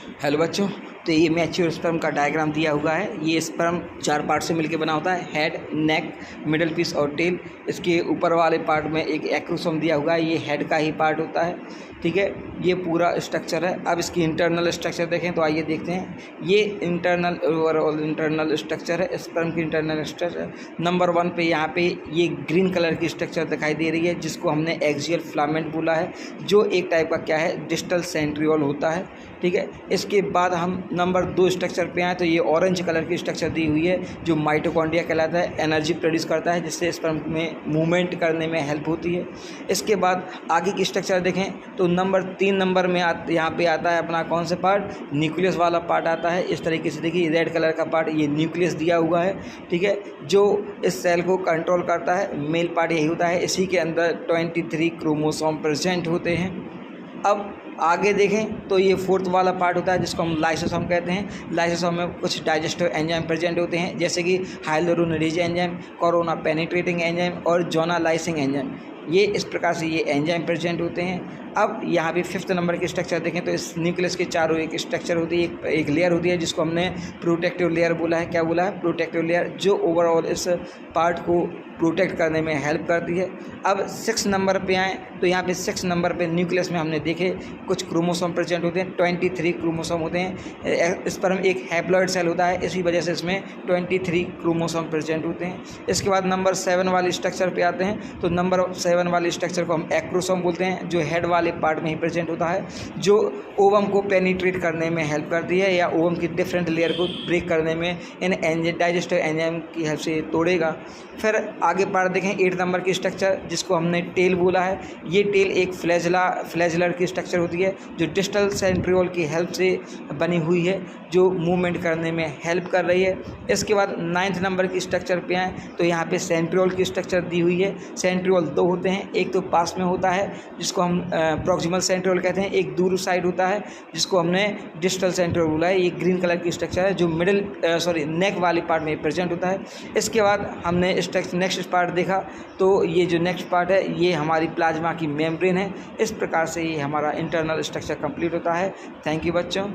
Hello बच्चों, तो ये मैच्योर स्पर्म का डायग्राम दिया हुआ है। ये स्पर्म 4 पार्ट से मिलकर बना होता है, हेड, नेक, मिडल पीस और टेल। इसके ऊपर वाले पार्ट में एक एक्रोसोम दिया हुआ है, ये हेड का ही पार्ट होता है। ठीक है, ये पूरा स्ट्रक्चर है। अब इसकी इंटरनल स्ट्रक्चर देखें तो आइए देखते हैं। ये इंटरनल ओवरऑल इंटरनल स्ट्रक्चर है स्पर्म की इंटरनल स्ट्रक्चर। नंबर 1 पे यहाँ पे ये ग्रीन कलर की स्ट्रक्चर दिखाई दे रही है, जिसको हमने एक्सियल फिलामेंट बोला है, जो एक टाइप का क्या है, डिस्टल सेंट्रियोल होता है। ठीक है, इसके बाद हम नंबर 2 स्ट्रक्चर पे आए तो ये ऑरेंज कलर की स्ट्रक्चर दी हुई है, जो माइटोकॉन्ड्रिया कहलाता है। एनर्जी प्रोड्यूस करता है, जिससे स्पर्म में मूवमेंट करने में हेल्प होती है। इसके बाद आगे की स्ट्रक्चर देखें तो नंबर 3 नंबर में यहाँ पे आता है अपना कौन सा पार्ट, न्यूक्लियस वाला पार्ट आता है। इस तरीके से देखिए, रेड कलर का पार्ट ये न्यूक्लियस दिया हुआ है। ठीक है, जो इस सेल को कंट्रोल करता है, मेल पार्ट यही होता है। इसी के अंदर 23 क्रोमोसोम प्रेजेंट होते हैं। अब आगे देखें तो ये 4th वाला पार्ट होता है, जिसको हम लाइसोसोम कहते हैं। लाइसोसोम में कुछ डाइजेस्टिव एंजाइम प्रेजेंट होते हैं, जैसे कि hyaluronidase enzyme, corona penetrating enzyme और जोनालाइसिंग एंजाइम। ये इस प्रकार से ये एंजाइम प्रेजेंट होते हैं। अब यहाँ पे 5th नंबर की स्ट्रक्चर देखें तो इस न्यूक्लियस के चारों एक स्ट्रक्चर होती है, एक लेयर होती है, जिसको हमने प्रोटेक्टिव लेयर बोला है। क्या बोला है? प्रोटेक्टिव लेयर, जो ओवरऑल इस पार्ट को प्रोटेक्ट करने में हेल्प करती है। अब 6 नंबर पे आएँ तो यहाँ पे 6 नंबर पे न्यूक्लियस में हमने देखे कुछ क्रोमोसोम प्रेजेंट होते हैं, 23 क्रोमोसोम होते हैं। स्पर्म एक हैप्लॉइड सेल होता है, इसी वजह से इसमें 23 क्रोमोसोम प्रेजेंट होते हैं। इसके बाद नंबर 7 वाली स्ट्रक्चर पे आते हैं तो नंबर 7 वाली स्ट्रक्चर को हम एक्रोसोम बोलते हैं, जो हेड वाले पार्ट में ही प्रेजेंट होता है, जो ओवम को पेनिट्रेट करने में हेल्प करती है, या ओवम की डिफरेंट लेयर को ब्रेक करने में इन डाइजेस्टिव एंजाइम की हेल्प से तोड़ेगा। फिर आगे पार्ट देखें 8 नंबर की स्ट्रक्चर, जिसको हमने टेल बोला है। ये टेल एक फ्लैजलर की स्ट्रक्चर होती है, जो डिस्टल सेंट्रियोल की हेल्प से बनी हुई है, जो मूवमेंट करने में हेल्प कर रही है। इसके बाद 9th नंबर की स्ट्रक्चर पे आएँ तो यहाँ पे सेंट्रियोल की स्ट्रक्चर दी हुई है। सेंट्रियोल 2 होते हैं, एक तो पास में होता है, जिसको हम प्रॉक्सिमल सेंट्रियोल कहते हैं, एक दूर साइड होता है, जिसको हमने डिस्टल सेंट्रियोल बोला है। ये ग्रीन कलर की स्ट्रक्चर है, जो नेक वाले पार्ट में प्रेजेंट होता है। इसके बाद हमने नेक्स्ट पार्ट देखा तो ये जो नेक्स्ट पार्ट है, ये हमारी प्लाज्मा की मेम्ब्रेन है। इस प्रकार से ये हमारा इंटरनल स्ट्रक्चर कंप्लीट होता है। थैंक यू बच्चों।